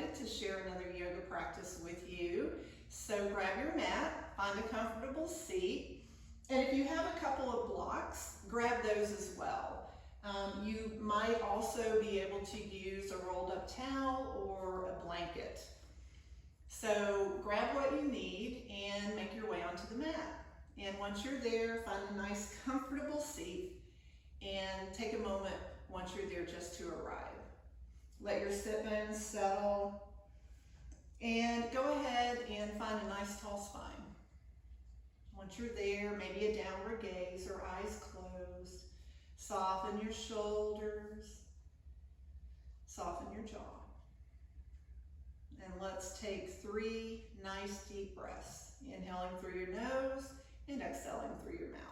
excited to share another yoga practice with you. So grab your mat, find a comfortable seat, and if you have a couple of blocks, grab those as well. You might also be able to use a rolled up towel or a blanket. So grab what you need and make your way onto the mat. And once you're there, find a nice comfortable seat and take a moment once you're there just to arrive. Let your sit bones settle and go ahead and find a nice tall spine. Once you're there, maybe a downward gaze or eyes closed. Soften your shoulders, soften your jaw. And let's take 3 nice deep breaths. Inhaling through your nose and exhaling through your mouth.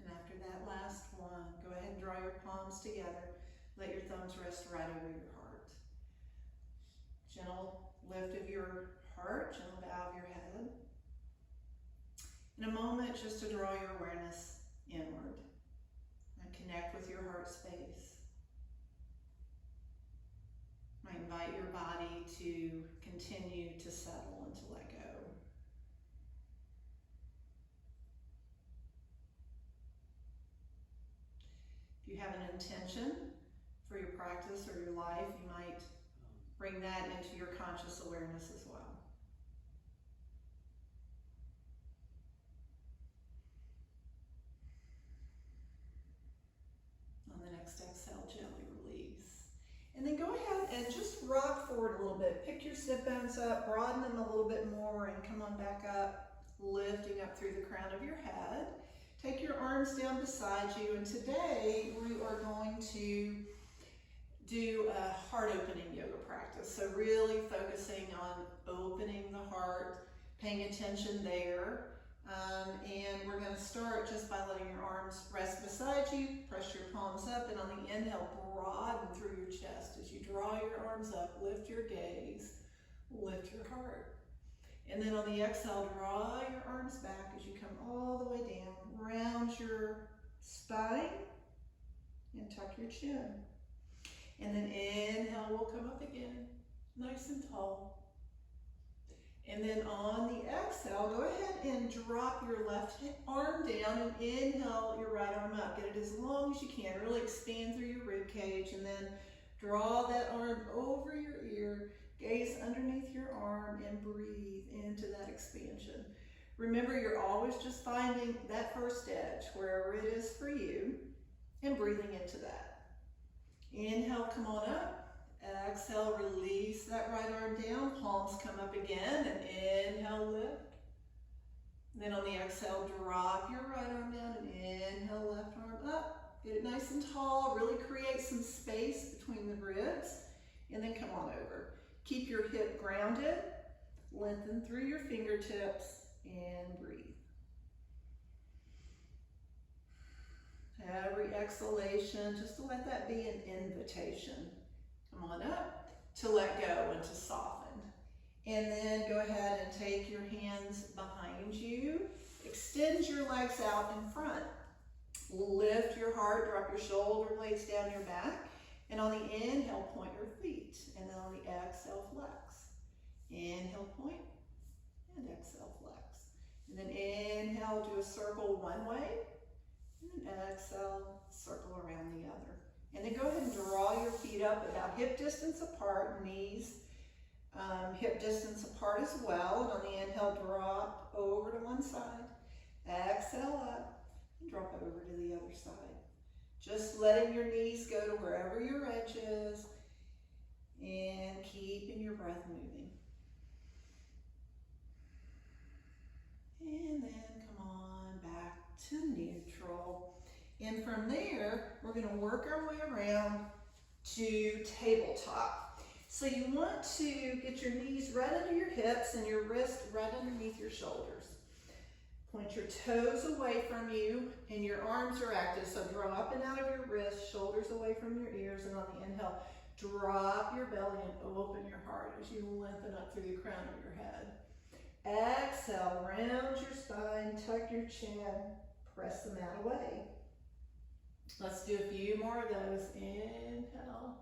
After that last one, go ahead and draw your palms together. Let your thumbs rest right over your heart. Gentle lift of your heart, gentle bow of your head. In a moment, just to draw your awareness inward and connect with your heart space. I invite your body to continue to settle and to let go. If you have an intention for your practice or your life, you might bring that into your conscious awareness as well. On the next exhale, gently release. And then go ahead and just rock forward a little bit. Pick your sit bones up, broaden them a little bit more, and come on back up, lifting up through the crown of your head. Take your arms down beside you, and today we are going to do a heart opening yoga practice. So really focusing on opening the heart, paying attention there. And we're going to start just by letting your arms rest beside you, press your palms up, and on the inhale, broaden through your chest. As you draw your arms up, lift your gaze, lift your heart. And then on the exhale, draw your arms back as you come all the way down, round your spine, and tuck your chin. And then inhale, we'll come up again, nice and tall. And then on the exhale, go ahead and drop your left arm down and inhale your right arm up. Get it as long as you can, really expand through your rib cage, and then draw that arm over your ear, gaze underneath your arm, and breathe into that expansion. Remember, you're always just finding that first edge, wherever it is for you, and breathing into that. Inhale, come on up. Exhale, release that right arm down. Palms come up again, and inhale, lift. Then on the exhale, drop your right arm down, and inhale, left arm up. Get it nice and tall. Really create some space between the ribs, and then come on over. Keep your hip grounded. Lengthen through your fingertips, and breathe. Every exhalation, just to let that be an invitation. Come on up to let go and to soften. And then go ahead and take your hands behind you. Extend your legs out in front. Lift your heart, drop your shoulder blades down your back. And on the inhale, point your feet. And then on the exhale, flex. Inhale, point, and exhale, flex. And then inhale, do a circle one way. And then exhale, circle around the other. And then go ahead and draw your feet up about hip distance apart, knees hip distance apart as well. And on the inhale, drop over to one side. Exhale up and drop over to the other side. Just letting your knees go to wherever your edge is and keeping your breath moving. And then come on back to neutral. And from there, we're going to work our way around to tabletop. So you want to get your knees right under your hips and your wrist right underneath your shoulders. Point your toes away from you and your arms are active. So draw up and out of your wrists, shoulders away from your ears, and on the inhale, drop your belly and open your heart as you lengthen up through the crown of your head. Exhale, round your spine, tuck your chin, press the mat away. Let's do a few more of those. Inhale,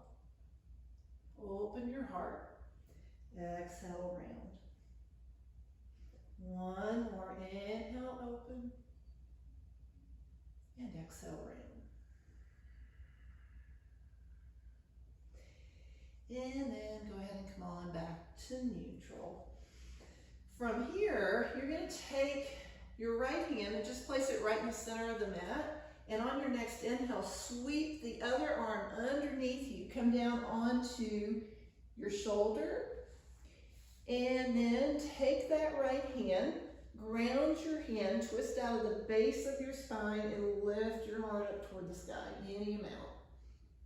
open your heart. Exhale, round. One more. Inhale, open. And exhale, round. And then go ahead and come on back to neutral. From here, you're going to take your right hand and just place it right in the center of the mat. And on your next inhale, sweep the other arm underneath you. Come down onto your shoulder. And then take that right hand, ground your hand, twist out of the base of your spine, and lift your heart up toward the sky, any amount.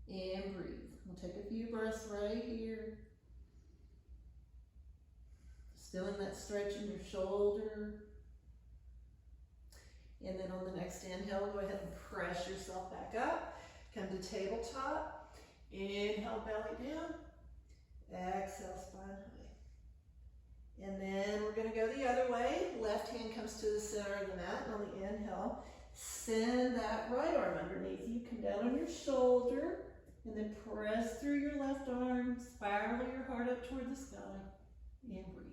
And breathe. We'll take a few breaths right here. Just feeling that stretch in your shoulder. And then on the next inhale, go ahead and press yourself back up. Come to tabletop. Inhale, belly down. Exhale, spine high. And then we're going to go the other way. Left hand comes to the center of the mat. And on the inhale, send that right arm underneath you. Come down on your shoulder. And then press through your left arm. Spiral your heart up toward the sky. And breathe.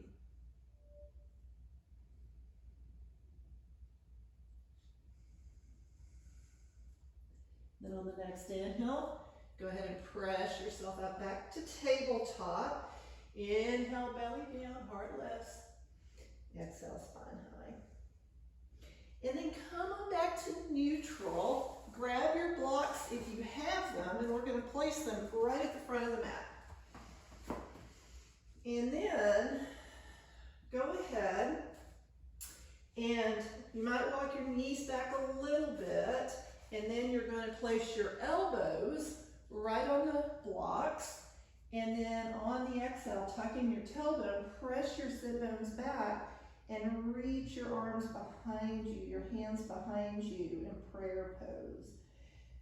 Then on the next inhale, go ahead and press yourself up back to tabletop. Inhale, belly down, heart lifts. Exhale, spine high. And then come on back to neutral. Grab your blocks if you have them, and we're going to place them right at the front of the mat. And then go ahead and you might walk your knees back a little bit, and then you're going to place your elbows right on the blocks. And then on the exhale, tucking your tailbone, press your sit bones back and reach your arms behind you, your hands behind you in prayer pose.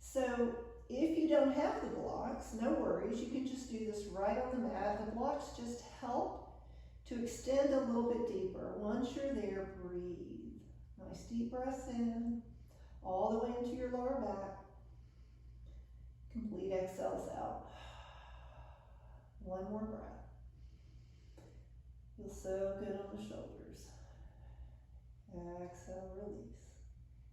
So if you don't have the blocks, no worries. You can just do this right on the mat. The blocks just help to extend a little bit deeper. Once you're there, breathe. Nice deep breaths in, all the way into your lower back. Complete exhales out. One more breath. Feels so good on the shoulders. Exhale, release.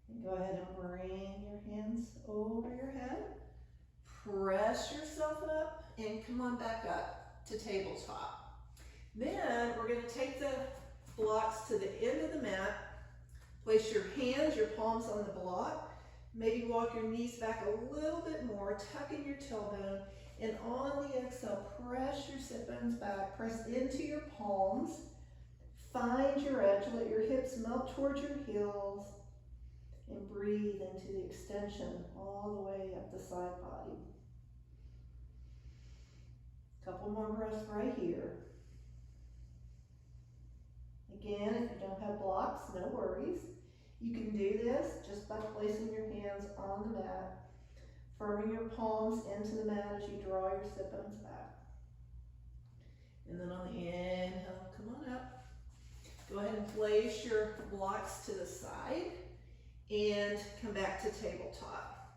And go ahead and bring your hands over your head. Press yourself up and come on back up to tabletop. Then we're going to take the blocks to the end of the mat. Place your hands, your palms on the block. Maybe walk your knees back a little bit more, tucking your tailbone. And on the exhale, press your sit bones back, press into your palms, find your edge, let your hips melt towards your heels, and breathe into the extension all the way up the side body. Couple more breaths right here. Again, if you don't have blocks, no worries. You can do this just by placing your hands on the mat, firming your palms into the mat as you draw your sit bones back. And then on the inhale, come on up. Go ahead and place your blocks to the side and come back to tabletop.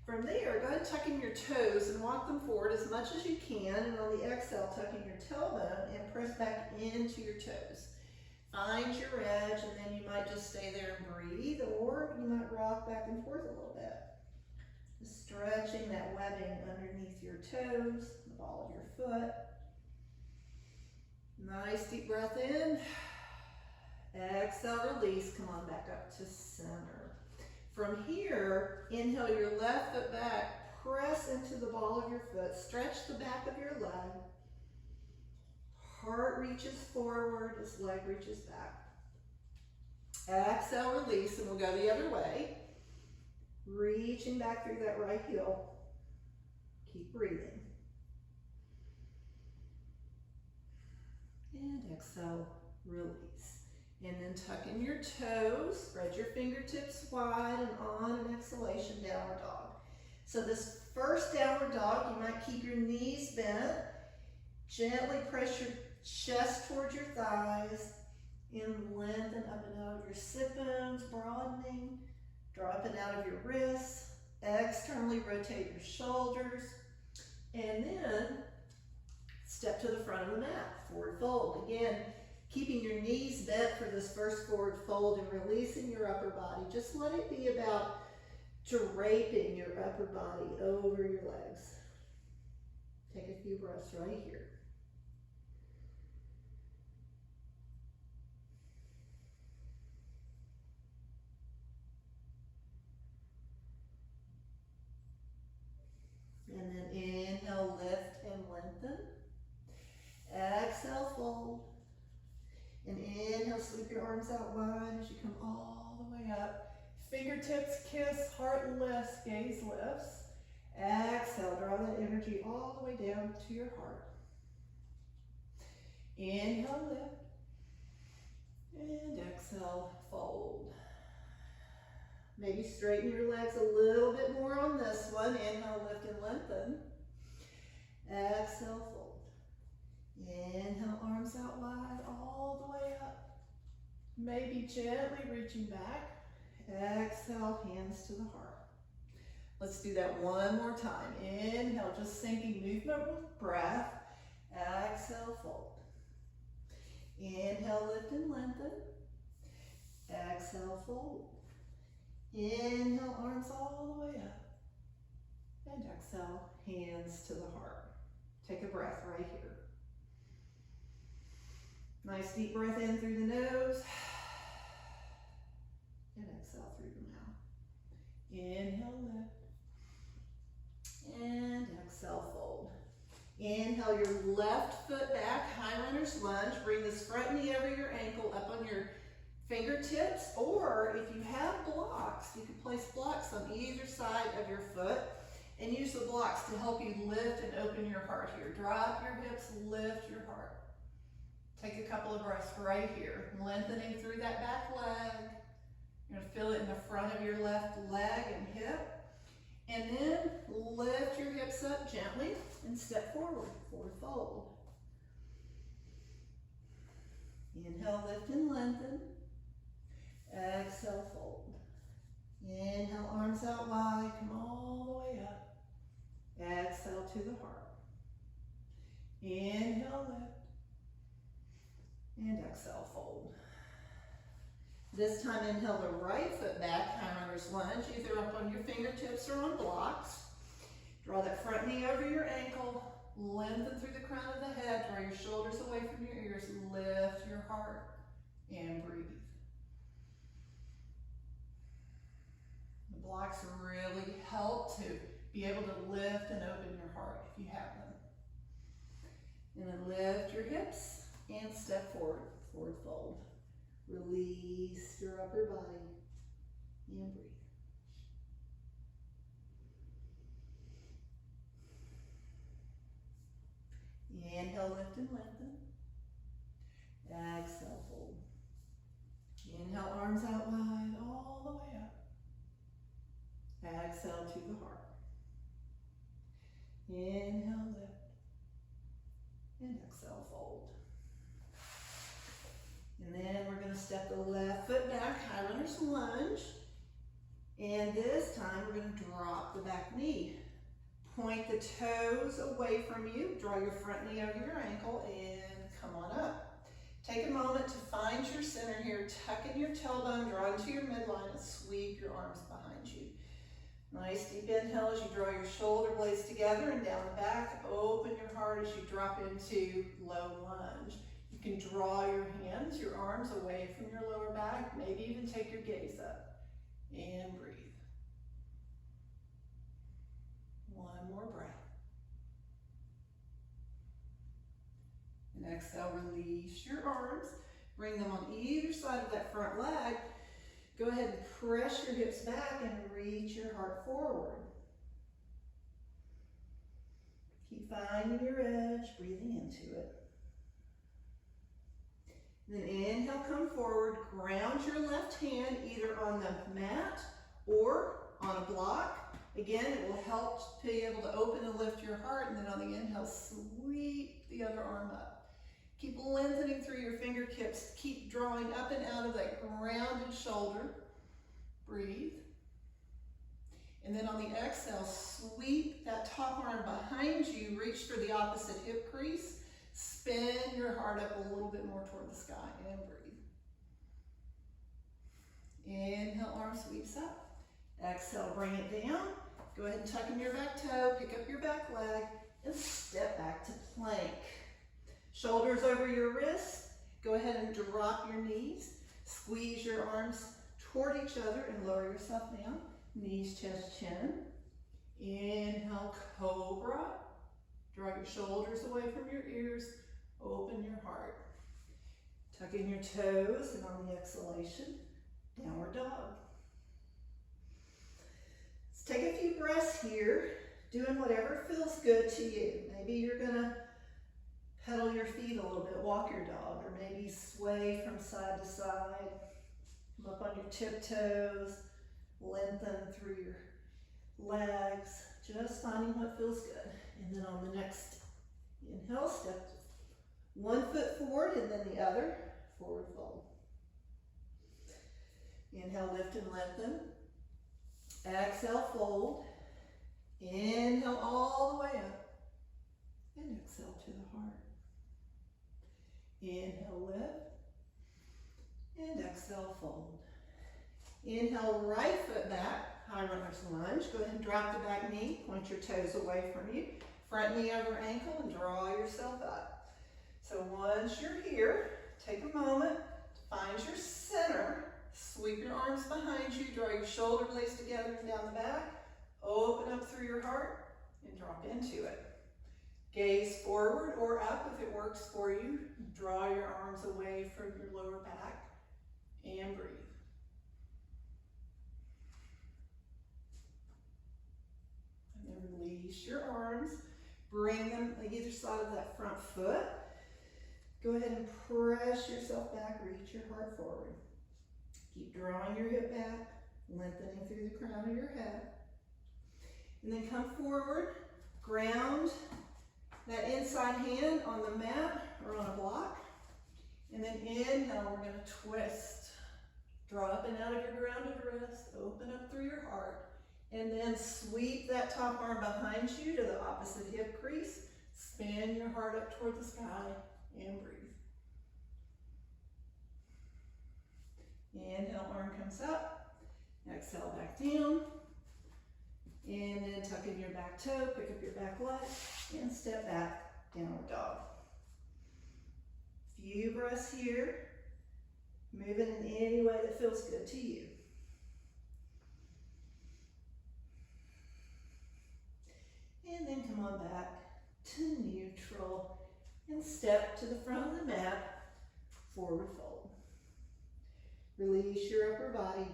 From there, go ahead and tuck in your toes and walk them forward as much as you can. And on the exhale, tuck in your tailbone and press back into your toes. Find your edge, and then you might just stay there and breathe, or you might rock back and forth a little bit. Just stretching that webbing underneath your toes, the ball of your foot. Nice deep breath in. Exhale, release. Come on back up to center. From here, inhale your left foot back. Press into the ball of your foot. Stretch the back of your leg. Heart reaches forward as leg reaches back. Exhale, release, and we'll go the other way. Reaching back through that right heel. Keep breathing. exhale, release. And then tuck in your toes, spread your fingertips wide, and on an exhalation, downward dog. So this first downward dog, you might keep your knees bent, gently press your chest towards your thighs, and lengthen up and out of your sit bones, broadening, draw up and out of your wrists, externally rotate your shoulders, and then step to the front of the mat, forward fold. Again, keeping your knees bent for this first forward fold and releasing your upper body. Just let it be about draping your upper body over your legs. Take a few breaths right here. And then inhale, lift and lengthen. Exhale, fold. And inhale, sweep your arms out wide as you come all the way up. Fingertips kiss, heart lifts, gaze lifts. Exhale, draw that energy all the way down to your heart. Inhale, lift. And exhale, fold. Maybe straighten your legs a little bit more on this one. Inhale, lift and lengthen. Exhale, fold. Inhale, arms out wide, all the way up. Maybe gently reaching back. Exhale, hands to the heart. Let's do that one more time. Inhale, just sinking movement with breath. Exhale, fold. Inhale, lift and lengthen. Exhale, fold. Inhale, arms all the way up. And exhale, hands to the heart. Take a breath right here. Nice deep breath in through the nose. And exhale through the mouth. Inhale, lift. And exhale, fold. Inhale your left foot back, high runner's lunge. Bring this front knee over your ankle, up on your fingertips, or if you have blocks, you can place blocks on either side of your foot and use the blocks to help you lift and open your heart here. Drop your hips, lift your heart. Take a couple of breaths right here, lengthening through that back leg. You're gonna feel it in the front of your left leg and hip. And then lift your hips up gently and step forward, forward fold. Inhale, lift and lengthen. Exhale, fold. Inhale, arms out wide, come all the way up. Exhale to the heart. Inhale, lift. And exhale, fold. This time, inhale the right foot back, high runner's lunge, either up on your fingertips or on blocks. Draw that front knee over your ankle, lengthen through the crown of the head, draw your shoulders away from your ears, lift your heart, and breathe. The blocks really help to be able to lift and open your heart if you have them. And then lift your hips and step forward, forward fold. Release your upper body and breathe. Inhale, lift and lengthen. Exhale, fold. Inhale, arms out wide, all the way up. Exhale to the heart. Inhale, lift. And exhale, fold. And then we're going to step the left foot back, high runner's lunge. And this time we're going to drop the back knee. Point the toes away from you. Draw your front knee over your ankle and come on up. Take a moment to find your center here. Tuck in your tailbone, draw into your midline, and sweep your arms behind you. Nice deep inhale as you draw your shoulder blades together and down the back. Open your heart as you drop into low lunge. You can draw your hands, your arms away from your lower back, maybe even take your gaze up and breathe. One more breath. And exhale, release your arms. Bring them on either side of that front leg. Go ahead and press your hips back and reach your heart forward. Keep finding your edge, breathing into it. Then inhale, come forward, ground your left hand either on the mat or on a block. Again, it will help be able to open and lift your heart, and then on the inhale, sweep the other arm up. Keep lengthening through your fingertips. Keep drawing up and out of that grounded shoulder. Breathe. And then on the exhale, sweep that top arm behind you, reach for the opposite hip crease. Spin your heart up a little bit more toward the sky and breathe. Inhale, arm sweeps up. Exhale, bring it down. Go ahead and tuck in your back toe, pick up your back leg, and step back to plank. Shoulders over your wrists. Go ahead and drop your knees. Squeeze your arms toward each other and lower yourself down. Knees, chest, chin. Inhale, cobra. Draw your shoulders away from your ears. Open your heart. Tuck in your toes, and on the exhalation, downward dog. Let's take a few breaths here, doing whatever feels good to you. Maybe you're gonna pedal your feet a little bit, walk your dog, or maybe sway from side to side. Come up on your tiptoes, lengthen through your legs, just finding what feels good. And then on the next inhale, step one foot forward and then the other, forward fold. Inhale, lift and lengthen. Exhale, fold. Inhale all the way up. And exhale to the heart. Inhale, lift. And exhale, fold. Inhale, right foot back, high runner's lunge. Go ahead and drop the back knee, point your toes away from you. Front knee over ankle and draw yourself up. So once you're here, take a moment to find your center. Sweep your arms behind you, draw your shoulder blades together and down the back. Open up through your heart and drop into it. Gaze forward or up if it works for you. Draw your arms away from your lower back and breathe. And then release your arms. Bring them on either side of that front foot. Go ahead and press yourself back, reach your heart forward. Keep drawing your hip back, lengthening through the crown of your head. And then come forward, ground that inside hand on the mat or on a block. And then inhale, we're going to twist. Draw up and out of your grounded wrist, open up through your heart. And then sweep that top arm behind you to the opposite hip crease. Spin your heart up toward the sky and breathe. Inhale, arm comes up. Exhale, back down. And then tuck in your back toe, pick up your back leg, and step back, downward dog. Few breaths here. Moving in any way that feels good to you. And then come on back to neutral and step to the front of the mat, forward fold. Release your upper body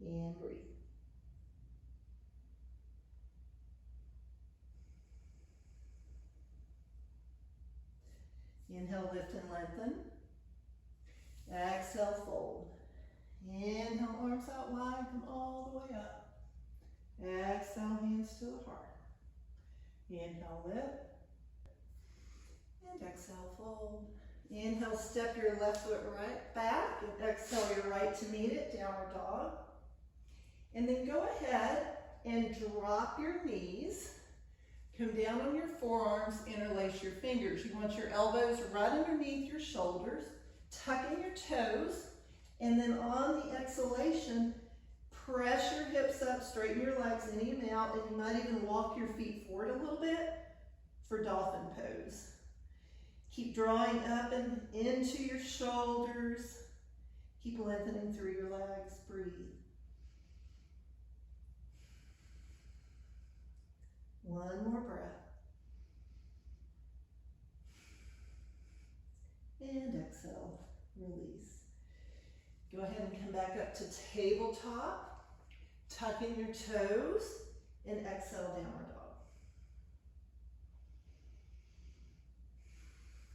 and breathe. Inhale, lift and lengthen. Exhale, fold. Inhale, arms out wide, come all the way up. Exhale, hands to the heart. Inhale, lift. And exhale, fold. Inhale, step your left foot right back. And exhale your right to meet it, downward dog. And then go ahead and drop your knees. Come down on your forearms, interlace your fingers. You want your elbows right underneath your shoulders. Tuck in your toes. And then on the exhalation, press your hips up, straighten your legs in and out, and you might even walk your feet forward a little bit for dolphin pose. Keep drawing up and into your shoulders. Keep lengthening through your legs. Breathe. One more breath. And exhale, release. Go ahead and come back up to tabletop. Tuck in your toes and exhale, downward dog.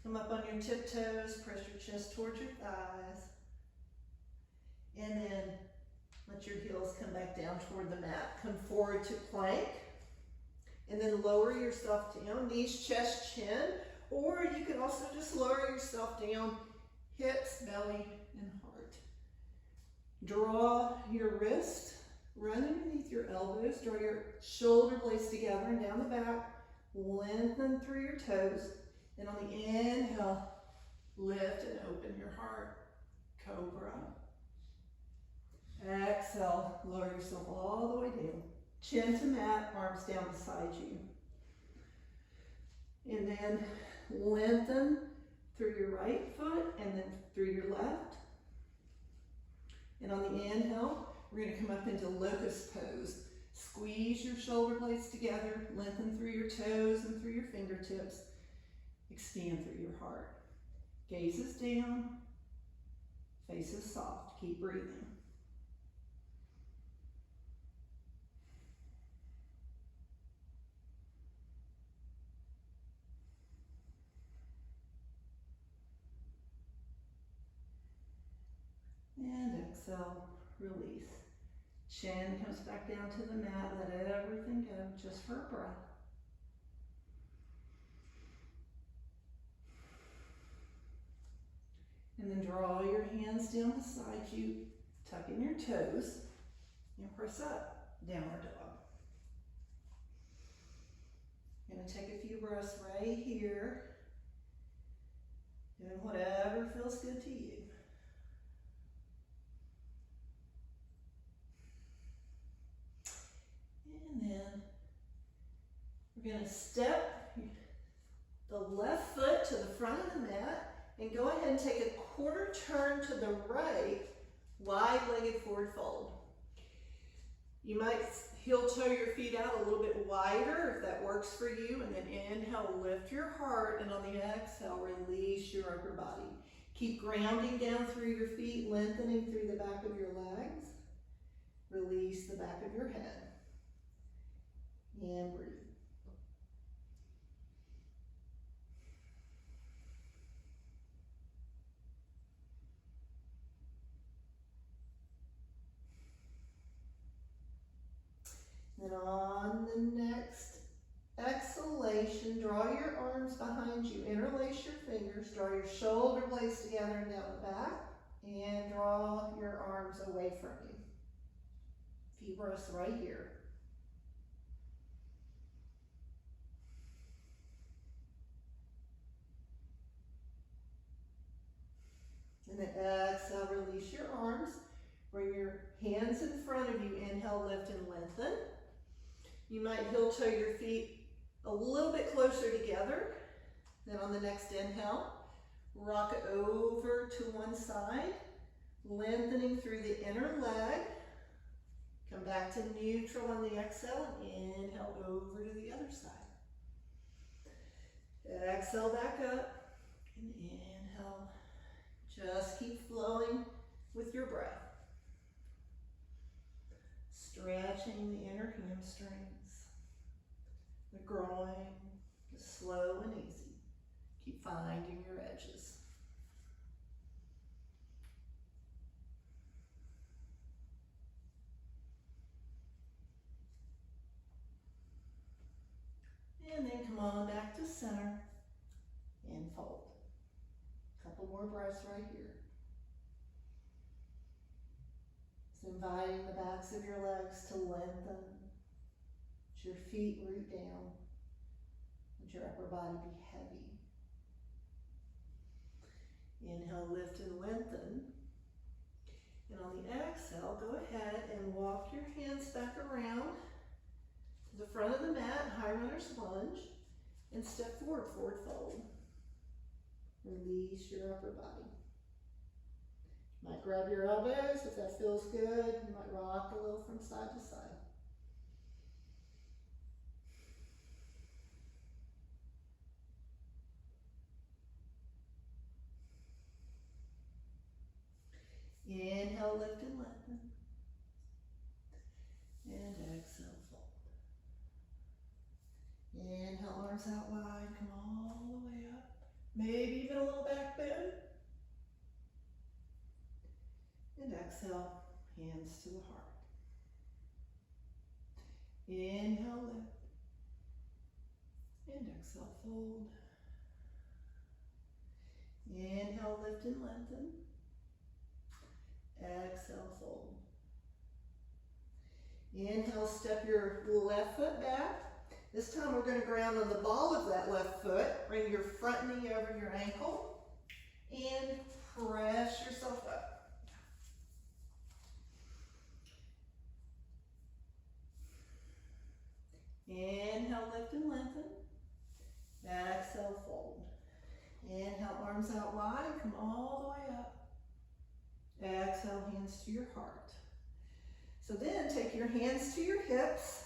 Come up on your tiptoes, press your chest towards your thighs. And then let your heels come back down toward the mat. Come forward to plank. And then lower yourself down, knees, chest, chin. Or you can also just lower yourself down, hips, belly, and heart. Draw your wrist, run underneath your elbows. Draw your shoulder blades together and down the back. Lengthen through your toes. And on the inhale, lift and open your heart. Cobra. Exhale, lower yourself all the way down. Chin to mat, arms down beside you. And then lengthen through your right foot and then through your left. And on the inhale, we're going to come up into locust pose. Squeeze your shoulder blades together, lengthen through your toes and through your fingertips. Expand through your heart. Gazes down, faces soft. Keep breathing. And exhale, release. Chin comes back down to the mat. Let everything go just for a breath. And then draw your hands down beside you, tuck in your toes, and press up, downward dog. You're gonna take a few breaths right here, doing whatever feels good to you. And then we're gonna step the left foot to the front of the mat and go ahead and take a quarter turn to the right, wide-legged forward fold. You might heel toe your feet out a little bit wider if that works for you, and then inhale, lift your heart, and on the exhale, release your upper body. Keep grounding down through your feet, lengthening through the back of your legs. Release the back of your head. And breathe. Then on the next exhalation, draw your arms behind you, interlace your fingers, draw your shoulder blades together and down the back, and draw your arms away from you. Few breaths right here. And then exhale, release your arms. Bring your hands in front of you. Inhale, lift and lengthen. You might heel toe your feet a little bit closer together. Then on the next inhale, rock it over to one side, lengthening through the inner leg. Come back to neutral on the exhale and inhale over to the other side. Exhale back up and inhale. Just keep flowing with your breath. Stretching the inner hamstrings, the groin, just slow and easy. Keep finding your edges. And then come on back to center and fold. Couple more breaths right here. So inviting the backs of your legs to lengthen. Let your feet root down. Let your upper body be heavy. Inhale, lift and lengthen. And on the exhale, go ahead and walk your hands back around to the front of the mat, high runner's lunge, and step forward, forward fold. Release your upper body. You might grab your elbows if that feels good. You might rock a little from side to side. Inhale, lift and lengthen. And exhale, fold. Inhale, arms out wide, come all the way up. maybe even a little back bend. And exhale, hands to the heart. Inhale, lift. And exhale, fold. Inhale, lift and lengthen. Exhale, fold. Inhale, step your left foot back. This time we're going to ground on the ball of that left foot. Bring your front knee over your ankle and press yourself up. Inhale, lift and lengthen. Exhale, fold. Inhale, arms out wide, come all the way up. Exhale, hands to your heart. So then take your hands to your hips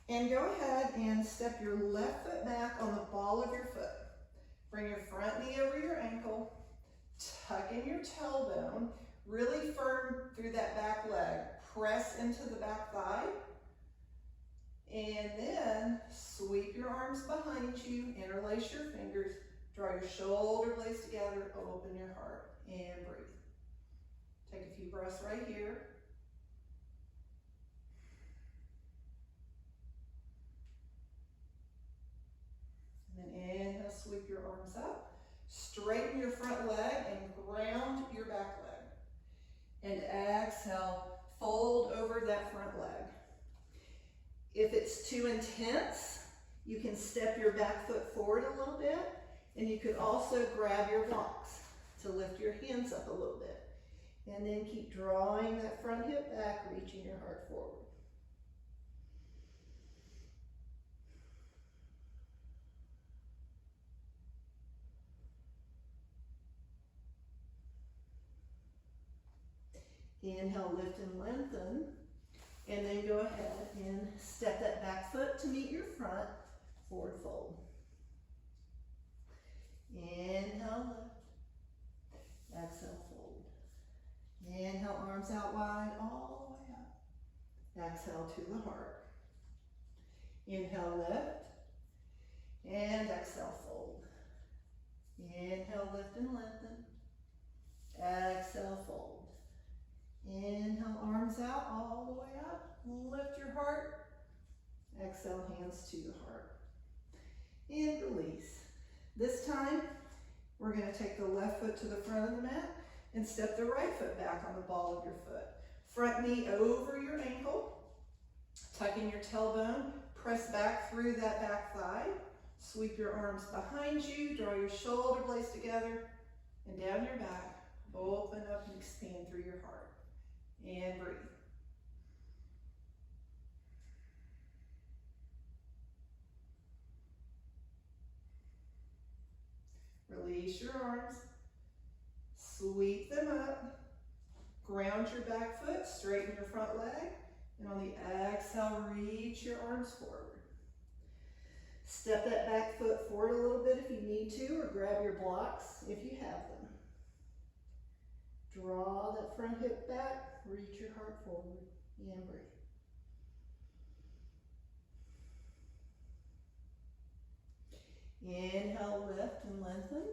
and go ahead and step your left foot back on the ball of your foot. Bring your front knee over your ankle, tuck in your tailbone, really firm through that back leg. Press into the back thigh. And then sweep your arms behind you, interlace your fingers, draw your shoulder blades together, open your heart, and breathe. Take a few breaths right here. And then inhale, sweep your arms up, straighten your front leg and ground your back leg. And exhale, fold over that front leg. If it's too intense, you can step your back foot forward a little bit, and you could also grab your blocks to lift your hands up a little bit. And then keep drawing that front hip back, reaching your heart forward. Inhale, lift and lengthen. And then go ahead and step that back foot to meet your front, forward fold. Inhale, lift. Exhale, fold. Inhale, arms out wide, all the way up. Exhale to the heart. Inhale, lift. And exhale, fold. Inhale, lift and lengthen. Exhale, fold. Inhale, arms out all the way up. Lift your heart. Exhale, hands to the heart. And release. This time, we're going to take the left foot to the front of the mat and step the right foot back on the ball of your foot. Front knee over your ankle. Tuck in your tailbone. Press back through that back thigh. Sweep your arms behind you. Draw your shoulder blades together and down your back. Open up and expand through your heart. And breathe. Release your arms. Sweep them up. Ground your back foot. Straighten your front leg. And on the exhale, reach your arms forward. Step that back foot forward a little bit if you need to, or grab your blocks if you have them. Draw that front hip back. Reach your heart forward and breathe. Inhale, lift and lengthen.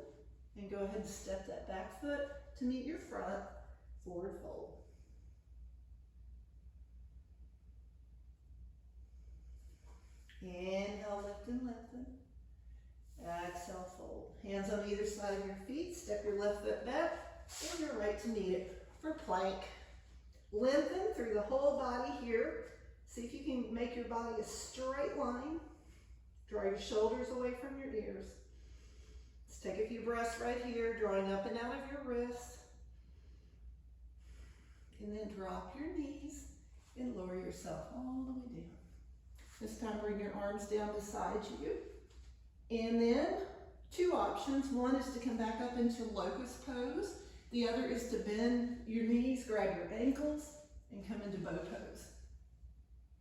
And go ahead and step that back foot to meet your front, forward fold. Inhale, lift and lengthen. Exhale, fold. Hands on either side of your feet. Step your left foot back and your right to meet it for plank. Lengthen through the whole body here. See if you can make your body a straight line. Draw your shoulders away from your ears. Let's take a few breaths right here, drawing up and out of your wrists. And then drop your knees and lower yourself all the way down. This time bring your arms down beside you. And then two options. One is to come back up into locust pose. The other is to bend your knees, grab your ankles, and come into bow pose.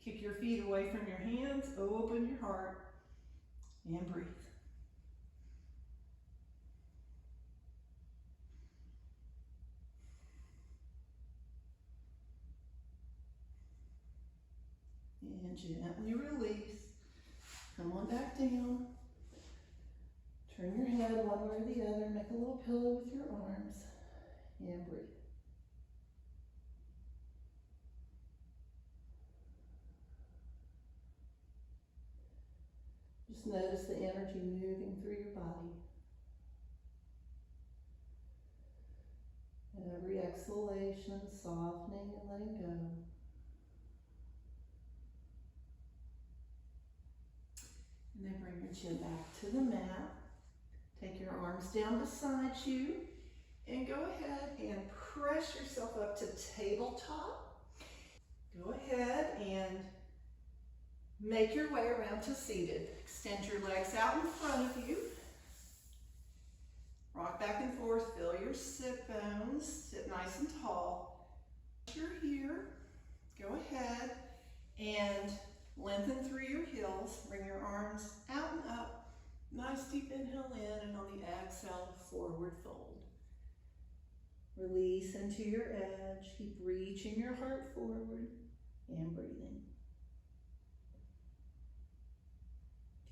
Kick your feet away from your hands, open your heart, and breathe. And gently release. Come on back down. Turn your head one way or the other, make a little pillow with your arms, and breathe. Just notice the energy moving through your body. And every exhalation, softening and letting go. And then bring your chin back to the mat. Take your arms down beside you. And go ahead and press yourself up to tabletop. Go ahead and make your way around to seated. Extend your legs out in front of you. Rock back and forth, feel your sit bones, sit nice and tall. You're here, go ahead and lengthen through your heels. Bring your arms out and up. Nice deep inhale in, and on the exhale, forward fold. Release into your edge. Keep reaching your heart forward and breathing.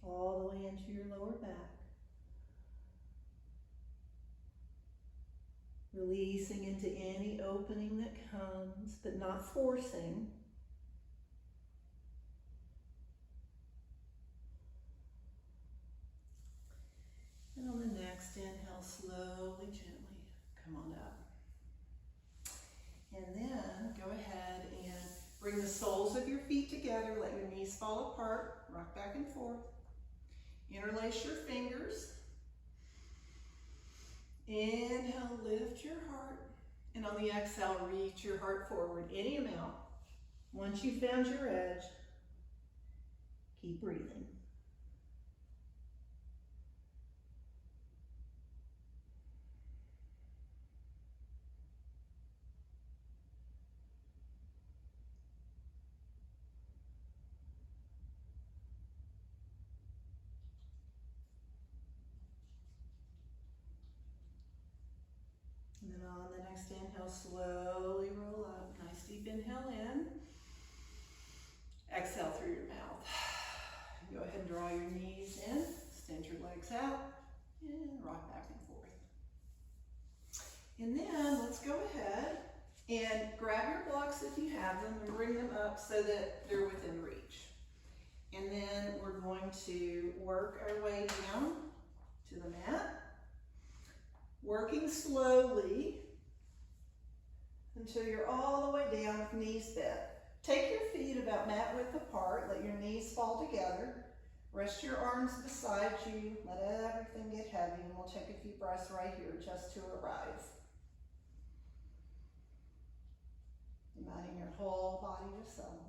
All the way into your lower back. Releasing into any opening that comes, but not forcing. And on the next inhale, slowly, gently come on up. And then go ahead and bring the soles of your feet together. Let your knees fall apart. Rock back and forth. Interlace your fingers. Inhale, lift your heart. And on the exhale, reach your heart forward any amount. Once you've found your edge, keep breathing. And then on the next inhale, slowly roll up. Nice deep inhale in. Exhale through your mouth. Go ahead and draw your knees in. Extend your legs out. And rock back and forth. And then let's go ahead and grab your blocks if you have them and bring them up so that they're within reach. And then we're going to work our way down to the mat. Working slowly until you're all the way down with knees bent. Take your feet about mat width apart. Let your knees fall together. Rest your arms beside you. Let everything get heavy, and we'll take a few breaths right here just to arrive. Inviting your whole body to settle.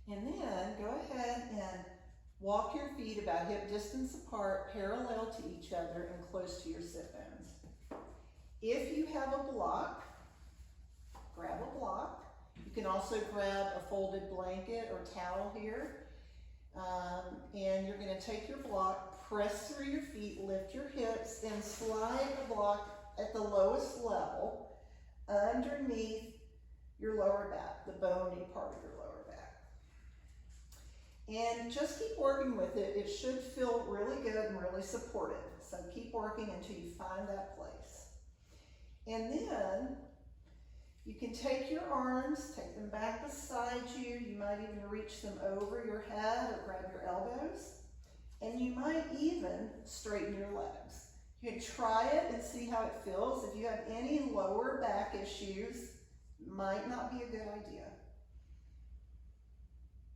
And then go ahead and walk your feet about hip distance apart, parallel to each other and close to your sit bones. If you have a block, grab a block. You can also grab a folded blanket or towel here. And you're going to take your block, press through your feet, lift your hips, and slide the block at the lowest level underneath your lower back, the bony part of your lower back. And just keep working with it. It should feel really good and really supportive. So keep working until you find that place. And then you can take your arms, take them back beside you. You might even reach them over your head or grab your elbows. And you might even straighten your legs. You can try it and see how it feels. If you have any lower back issues, might not be a good idea.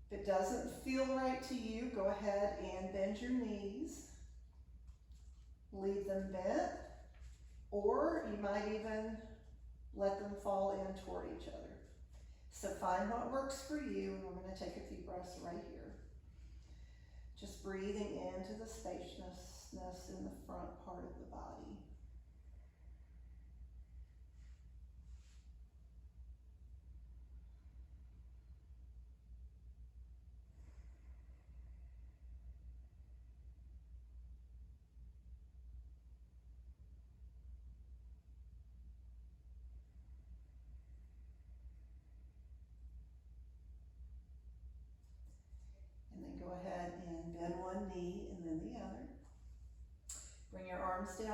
If it doesn't feel right to you, go ahead and bend your knees. Leave them bent, or you might even let them fall in toward each other. So find what works for you, and we're going to take a few breaths right here. Just breathing into the spaciousness in the front part of the body.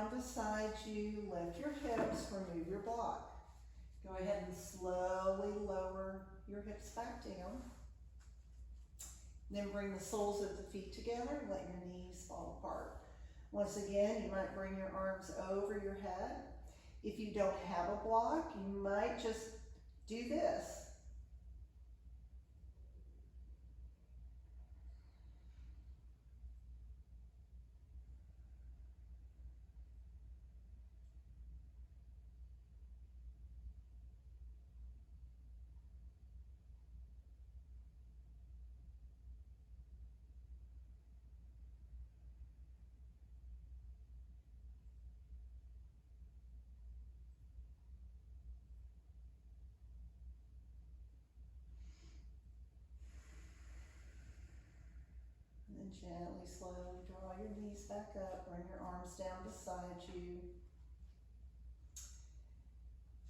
down beside you, lift your hips, remove your block. Go ahead and slowly lower your hips back down. Then bring the soles of the feet together and let your knees fall apart. Once again, you might bring your arms over your head. If you don't have a block, you might just do this. And gently, slowly draw your knees back up, bring your arms down beside you.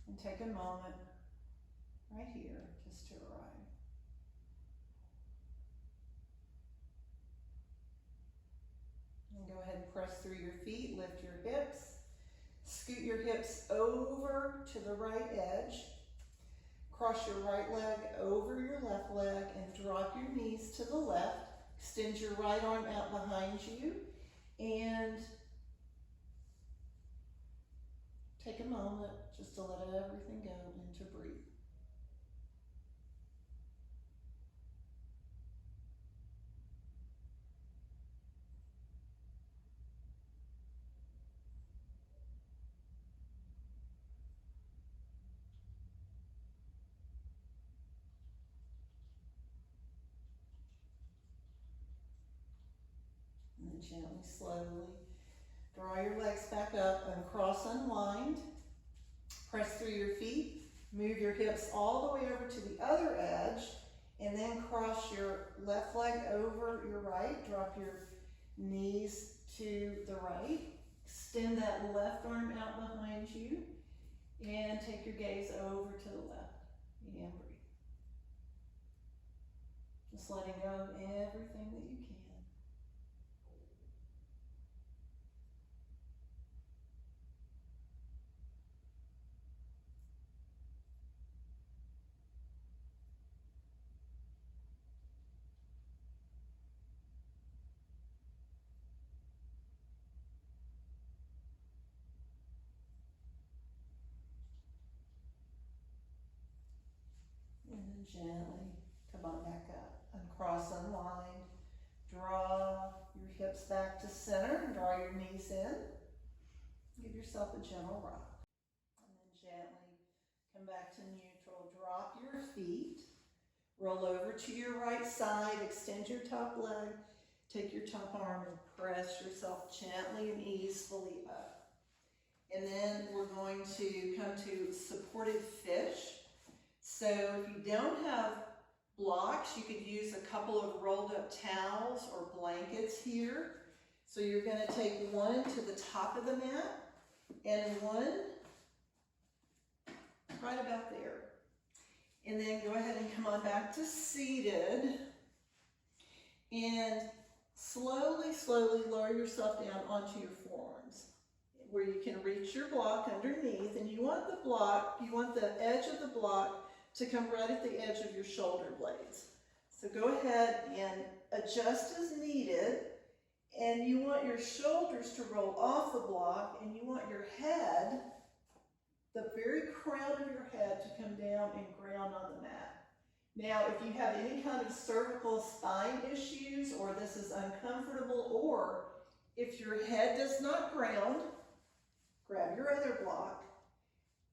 And take a moment right here just to arrive. And go ahead and press through your feet, lift your hips. Scoot your hips over to the right edge. Cross your right leg over your left leg and drop your knees to the left. Extend your right arm out behind you and take a moment just to let everything go and to breathe. And then gently, slowly draw your legs back up, uncross, unwind. Press through your feet, move your hips all the way over to the other edge, and then cross your left leg over your right. Drop your knees to the right. Extend that left arm out behind you, and take your gaze over to the left, and breathe. Just letting go of everything that you can. And then gently come on back up. Uncross, unwind. Draw your hips back to center. Draw your knees in. Give yourself a gentle rock. And then gently come back to neutral. Drop your feet. Roll over to your right side. Extend your top leg. Take your top arm and press yourself gently and easily up. And then we're going to come to supported fish. So if you don't have blocks, you could use a couple of rolled up towels or blankets here. So you're going to take one to the top of the mat and one right about there. And then go ahead and come on back to seated. And slowly, slowly lower yourself down onto your forearms where you can reach your block underneath. And you want the block, you want the edge of the block to come right at the edge of your shoulder blades. So go ahead and adjust as needed, and you want your shoulders to roll off the block, and you want your head, the very crown of your head, to come down and ground on the mat. Now, if you have any kind of cervical spine issues, or this is uncomfortable, or if your head does not ground, grab your other block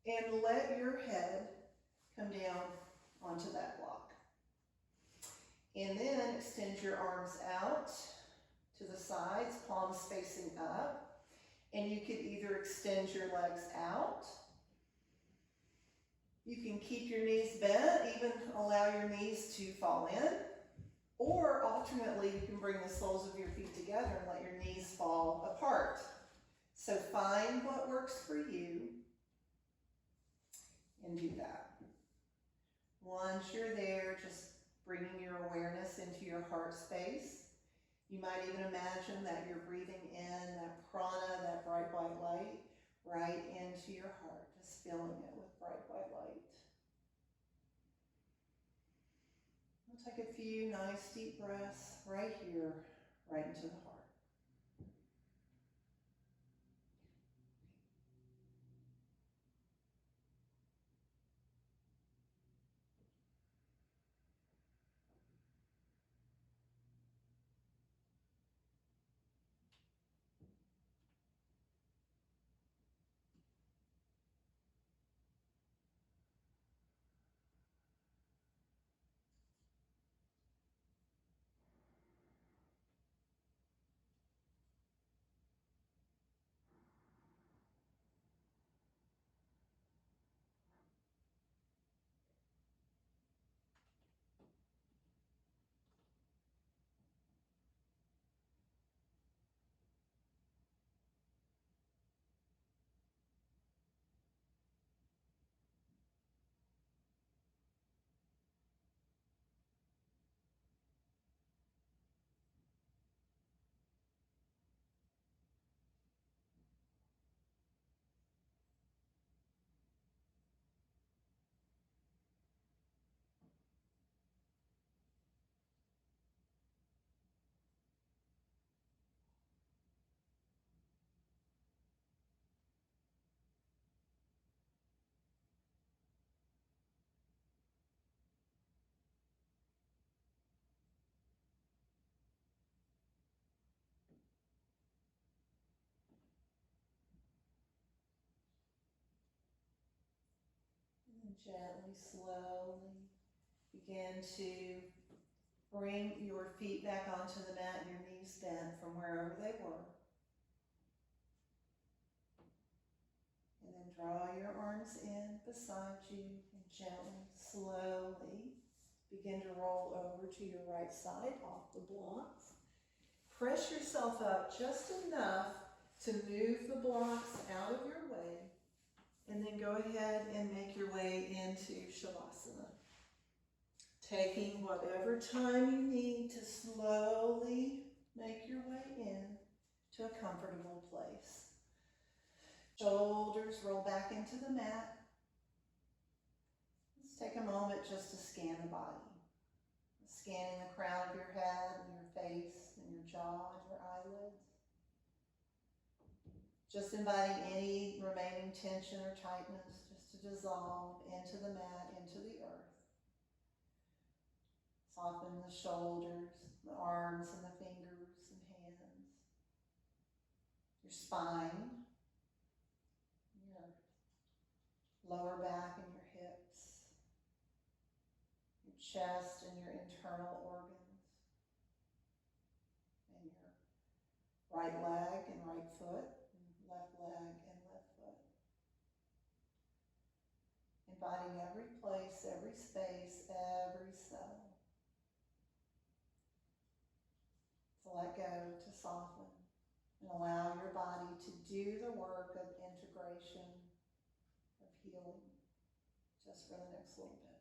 and let your head come down onto that block. And then extend your arms out to the sides, palms facing up. And you could either extend your legs out. You can keep your knees bent, even allow your knees to fall in. Or alternately, you can bring the soles of your feet together and let your knees fall apart. So find what works for you and do that. Once you're there, just bringing your awareness into your heart space. You might even imagine that you're breathing in that prana, that bright white light, right into your heart, just filling it with bright white light. We'll take a few nice deep breaths right here, right into the heart. And gently, slowly begin to bring your feet back onto the mat and your knees bent from wherever they were. And then draw your arms in beside you and gently, slowly begin to roll over to your right side off the blocks. Press yourself up just enough to move the blocks out of your way, and then go ahead and make your way into Shavasana. Taking whatever time you need to slowly make your way in to a comfortable place. Shoulders roll back into the mat. Let's take a moment just to scan the body. Scanning the crown of your head and your face and your jaw and your eyelids. Just inviting any remaining tension or tightness just to dissolve into the mat, into the earth. Soften the shoulders, the arms and the fingers and hands. Your spine, your lower back and your hips. Your chest and your internal organs. And your right leg and right foot, and left leg and left foot. Inviting every place, every space, every cell to let go, to soften, and allow your body to do the work of integration, of healing, just for the next little bit.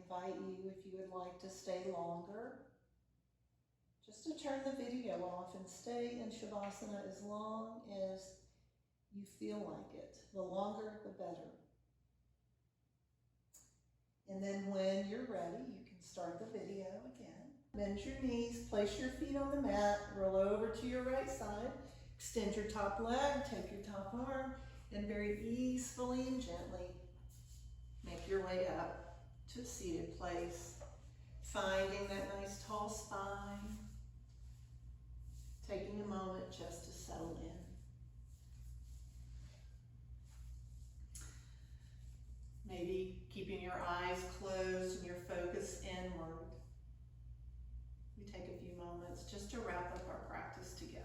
invite you, if you would like to stay longer, just to turn the video off and stay in Shavasana as long as you feel like it. The longer, the better. And then when you're ready, you can start the video again. Bend your knees, place your feet on the mat, roll over to your right side, extend your top leg, take your top arm, and very easily and gently make your way up to a seated place, finding that nice tall spine, taking a moment just to settle in. Maybe keeping your eyes closed and your focus inward. We take a few moments just to wrap up our practice together.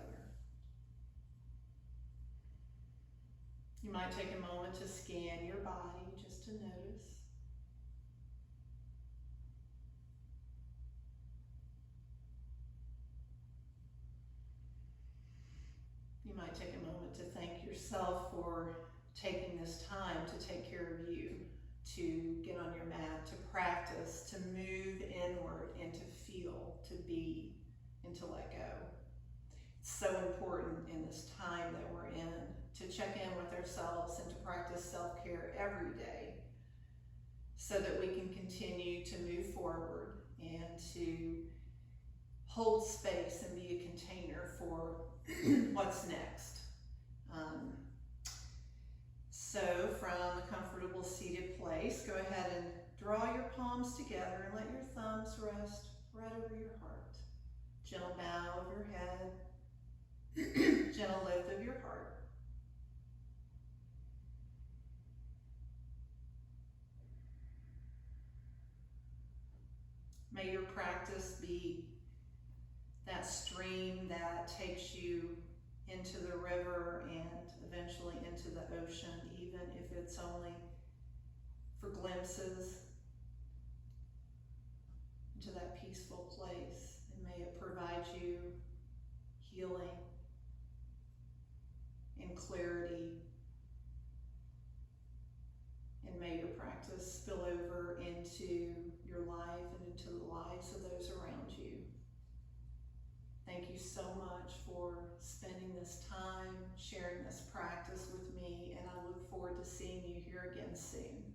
You might take a moment to scan your body just to notice. You might take a moment to thank yourself for taking this time to take care of you, to get on your mat, to practice, to move inward and to feel, to be, and to let go. It's so important in this time that we're in to check in with ourselves and to practice self-care every day so that we can continue to move forward and to hold space and be a container for what's next. So from a comfortable seated place, go ahead and draw your palms together and let your thumbs rest right over your heart. Gentle bow of your head, gentle lift of your heart. May your practice be that stream that takes you into the river and eventually into the ocean, even if it's only for glimpses into that peaceful place. And may it provide you healing and clarity. And may your practice spill over into your life and into the lives of those around you. Thank you so much for spending this time, sharing this practice with me, and I look forward to seeing you here again soon.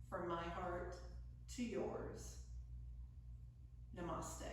From my heart to yours, namaste.